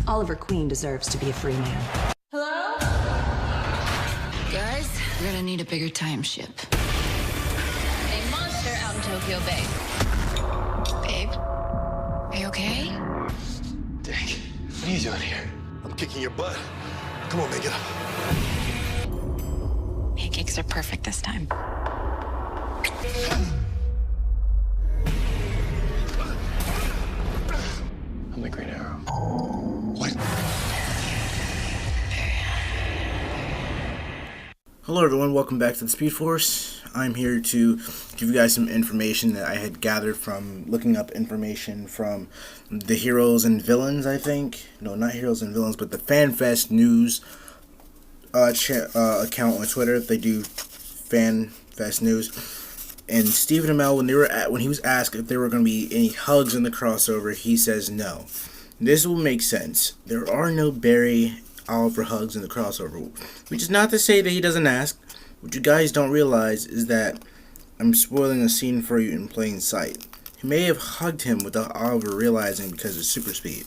Oliver Queen deserves to be a free man. Hello? Guys, we're gonna need a bigger time ship. A monster out in Tokyo Bay. Babe, are you okay? Dick, what are you doing here? I'm kicking your butt. Come on, man, get up. Pancakes are perfect this time. I'm the Green Arrow. What? Hello everyone, welcome back to the Speed Force. I'm here to give you guys some information that I had gathered from looking up information from the Heroes and Villains, I think. No, not Heroes and Villains, but the FanFest News account on Twitter. They do FanFest News. And Stephen Amell, when he was asked if there were going to be any hugs in the crossover, he says no. This will make sense. There are no Barry Oliver hugs in the crossover, which is not to say that he doesn't ask. What you guys don't realize is that I'm spoiling a scene for you in plain sight. He may have hugged him without Oliver realizing because of super speed.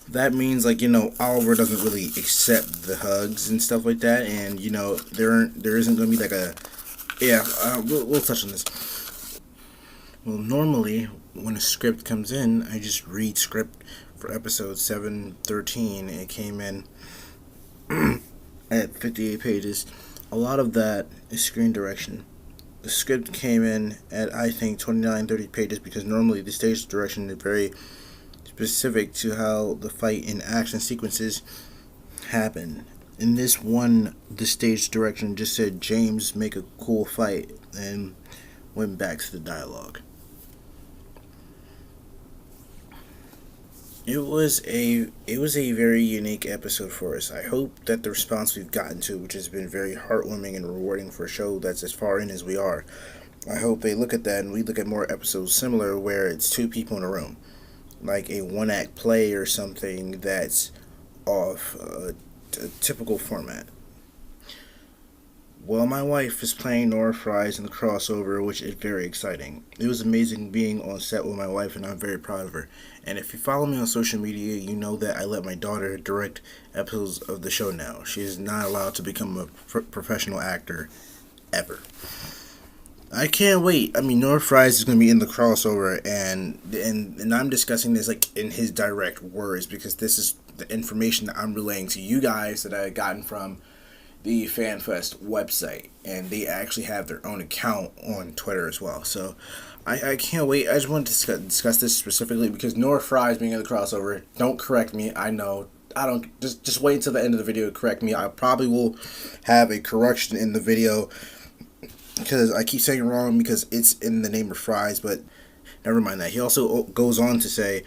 That means, Oliver doesn't really accept the hugs and stuff like that, and there isn't going to be like a we'll touch on this. Well, normally when a script comes in, I just read script for episode 713. It came in at 58 pages. A lot of that is screen direction. The script came in at, I think, 29-30 pages because normally the stage direction is very specific to how the fight and action sequences happen. In this one, the stage direction just said, James, make a cool fight, and went back to the dialogue. It was a very unique episode for us. I hope that the response we've gotten to, which has been very heartwarming and rewarding for a show that's as far in as we are, I hope they look at that and we look at more episodes similar where it's two people in a room. Like a one-act play or something that's off a typical format. Well, my wife is playing Nora Fries in the crossover, which is very exciting. It was amazing being on set with my wife, and I'm very proud of her. And if you follow me on social media, you know that I let my daughter direct episodes of the show now. She is not allowed to become a professional actor, ever. I can't wait. I mean, Nora Fries is going to be in the crossover, and I'm discussing this in his direct words because this is the information that I'm relaying to you guys that I had gotten from the FanFest website, and they actually have their own account on Twitter as well. So I can't wait. I just wanted to discuss this specifically because Nora Fries being in the crossover. Don't correct me. I know. I don't. Just wait until the end of the video to correct me. I probably will have a correction in the video because I keep saying it wrong because it's in the name of Fries, but never mind that. He also goes on to say,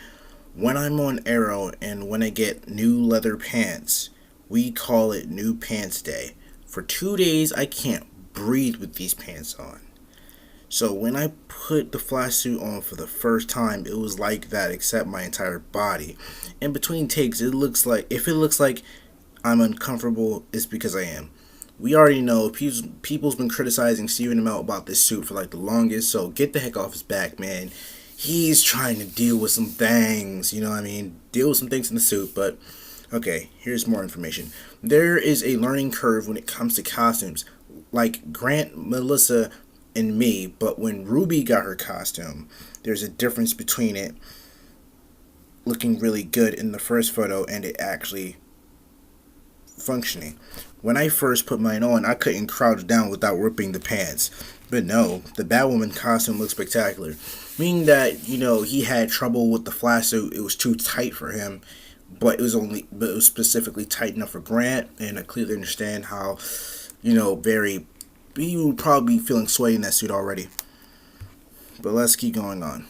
when I'm on Arrow and when I get new leather pants, we call it New Pants Day. For 2 days, I can't breathe with these pants on. So when I put the flash suit on for the first time, it was like that, except my entire body. In between takes, if it looks like I'm uncomfortable, it's because I am. We already know people's been criticizing Stephen Amell about this suit for the longest, so get the heck off his back, man. He's trying to deal with some things, deal with some things in the suit, but okay, here's more information. There is a learning curve when it comes to costumes, like Grant, Melissa, and me, but when Ruby got her costume, there's a difference between it looking really good in the first photo and it actually functioning. When I first put mine on, I couldn't crouch down without ripping the pants. But no, the Batwoman costume looks spectacular. Meaning that, he had trouble with the flash suit. It was too tight for him. But it was specifically tight enough for Grant. And I clearly understand how, he would probably be feeling sweaty in that suit already. But let's keep going on.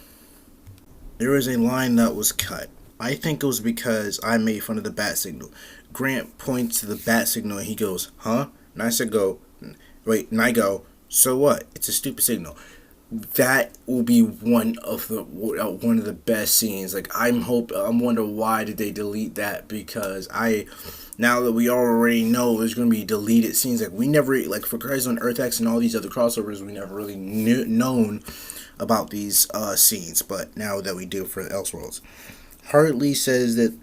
There was a line that was cut. I think it was because I made fun of the bat signal. Grant points to the bat signal and he goes, huh? And I go, so what? It's a stupid signal. That will be one of the best scenes. I'm wondering why did they delete that, because now that we already know there's going to be deleted scenes, we never, for Crisis on Earth X and all these other crossovers, we never really known about these scenes, but now that we do for Elseworlds. Hartley says that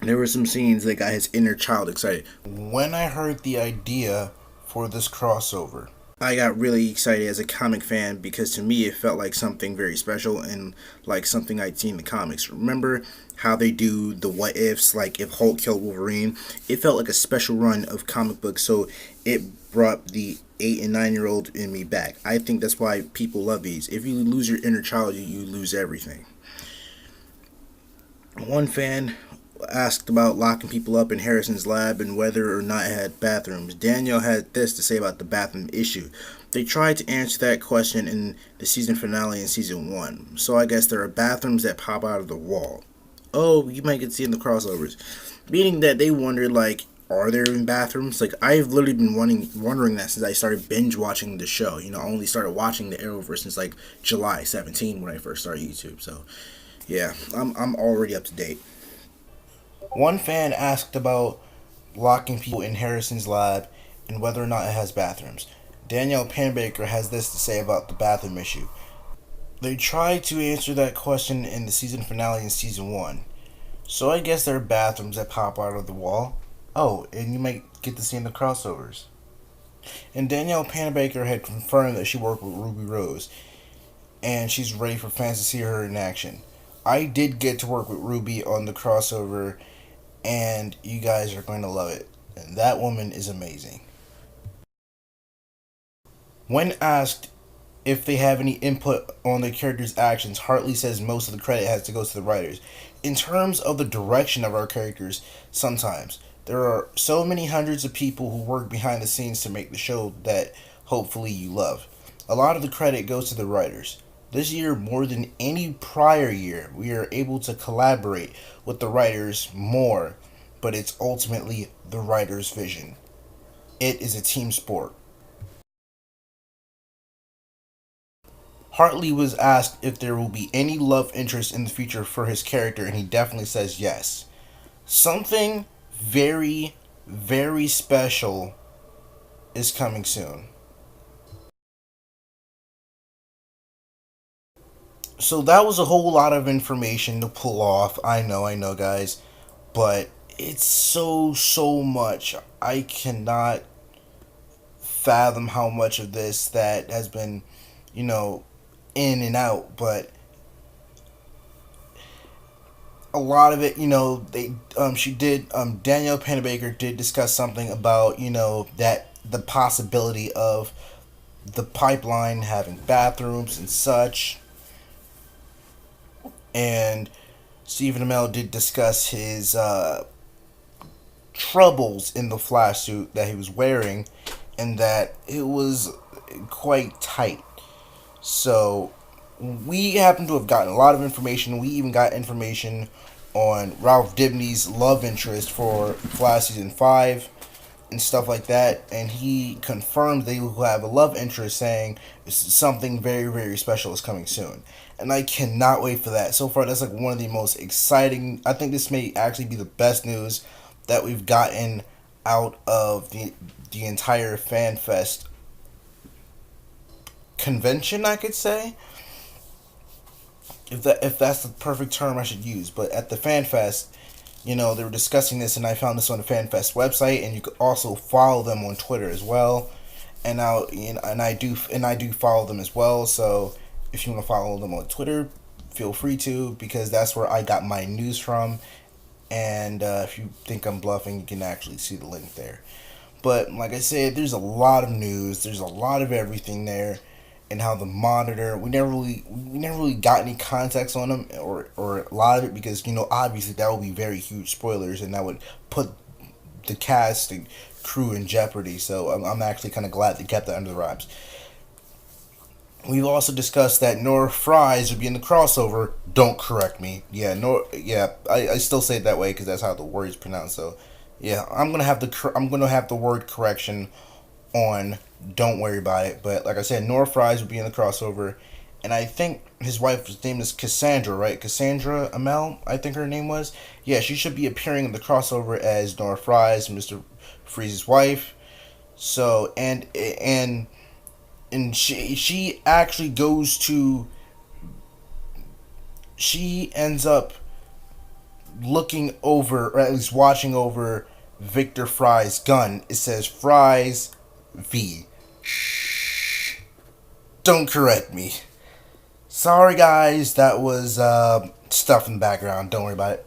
There were some scenes that got his inner child excited. When I heard the idea for this crossover, I got really excited as a comic fan because to me it felt like something very special and like something I'd seen in the comics. Remember how they do the what ifs, like if Hulk killed Wolverine? It felt like a special run of comic books, so it brought the 8 and 9-year-old in me back. I think that's why people love these. If you lose your inner child, you lose everything. One fan asked about locking people up in Harrison's lab and whether or not it had bathrooms. Danielle had this to say about the bathroom issue. They tried to answer that question in the season finale in season 1. So I guess there are bathrooms that pop out of the wall. Oh, you might get to see in the crossovers. Meaning that they wondered, like, are there even bathrooms? Like, I've literally been wondering that since I started binge watching the show. I only started watching the Arrowverse since like July 17 when I first started YouTube. So, yeah, I'm already up to date. One fan asked about locking people in Harrison's lab and whether or not it has bathrooms. Danielle Panabaker has this to say about the bathroom issue. They tried to answer that question in the season finale in season 1. So I guess there are bathrooms that pop out of the wall. Oh, and you might get to see in the crossovers. And Danielle Panabaker had confirmed that she worked with Ruby Rose, and she's ready for fans to see her in action. I did get to work with Ruby on the crossover, and you guys are going to love it. And that woman is amazing. When asked if they have any input on the characters' actions, Hartley says most of the credit has to go to the writers. In terms of the direction of our characters, sometimes. There are so many hundreds of people who work behind the scenes to make the show that hopefully you love. A lot of the credit goes to the writers. This year, more than any prior year, we are able to collaborate with the writers more, but it's ultimately the writer's vision. It is a team sport. Hartley was asked if there will be any love interest in the future for his character, and he definitely says yes. Something very, very special is coming soon. So that was a whole lot of information to pull off. I know, guys. But it's so much. I cannot fathom how much of this that has been, in and out. But a lot of it, Danielle Panabaker did discuss something about, that the possibility of the pipeline having bathrooms and such. And Stephen Amell did discuss his troubles in the flash suit that he was wearing, and that it was quite tight. So we happen to have gotten a lot of information. We even got information on Ralph Dibny's love interest for Flash Season 5 and stuff like that, and he confirmed they will have a love interest, saying something very, very special is coming soon. And I cannot wait for that. So far, that's like one of the most exciting. I think this may actually be the best news that we've gotten out of the entire FanFest convention, I could say. If that's the perfect term I should use. But at the FanFest, they were discussing this, and I found this on the FanFest website, and you could also follow them on Twitter as well. And I do follow them as well. So if you want to follow them on Twitter, feel free to, because that's where I got my news from. And if you think I'm bluffing, you can actually see the link there. But like I said, there's a lot of news. There's a lot of everything there. And how the Monitor, we never really got any context on them, or a lot of it, because obviously that would be very huge spoilers, and that would put the cast and crew in jeopardy. So I'm actually kind of glad they kept that under the wraps. We've also discussed that Nora Fries would be in the crossover. Don't correct me. Yeah, I still say it that way because that's how the word is pronounced. So yeah, I'm gonna have the word correction on. Don't worry about it. But like I said, Nora Fries will be in the crossover, and I think his wife's name is Cassandra, right? Cassandra Amell, I think her name was. Yeah, she should be appearing in the crossover as Nora Fries, Mr. Freeze's wife. So and she actually goes to. She ends up looking over, or at least watching over Victor Fry's gun. It says Fry's V. Shh. Don't correct me. Sorry guys, that was stuff in the background. Don't worry about it.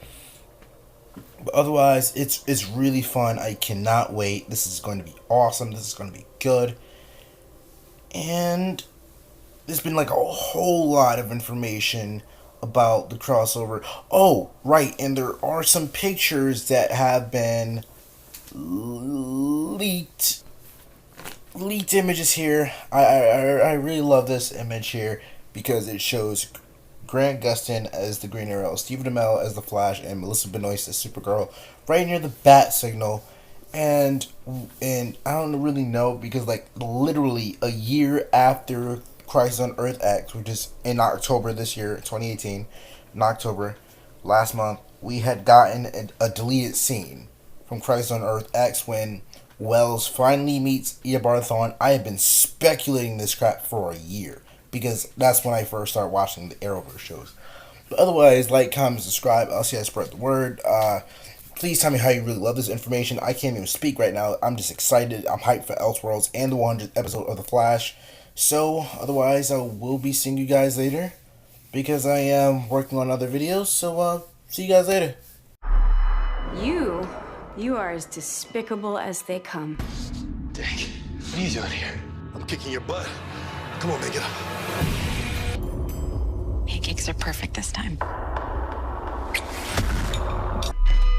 But otherwise, it's really fun. I cannot wait. This is going to be awesome. This is going to be good. And there's been like a whole lot of information about the crossover. Oh, right, and there are some pictures that have been leaked. Leaked images here. I really love this image here because it shows Grant Gustin as the Green Arrow, Stephen Amell as the Flash, and Melissa Benoist as Supergirl, right near the bat signal. And I don't really know because like literally a year after Crisis on Earth X, which is in October this year, 2018, in October, last month, we had gotten a deleted scene from Crisis on Earth X when Wells finally meets Eobard. I have been speculating this crap for a year because that's when I first started watching the Arrowverse shows. But otherwise, like, comment, subscribe. I'll see you guys spread the word. Please tell me how you really love this information. I can't even speak right now. I'm just excited. I'm hyped for Elseworlds and the 100th episode of The Flash. So, otherwise, I will be seeing you guys later because I am working on other videos. So, see you guys later. You are as despicable as they come. Dick, what are you doing here? I'm kicking your butt. Come on, man, get up. Pancakes are perfect this time.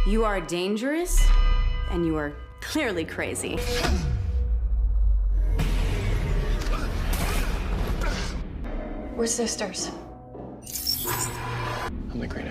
You are dangerous, and you are clearly crazy. We're sisters. I'm the Green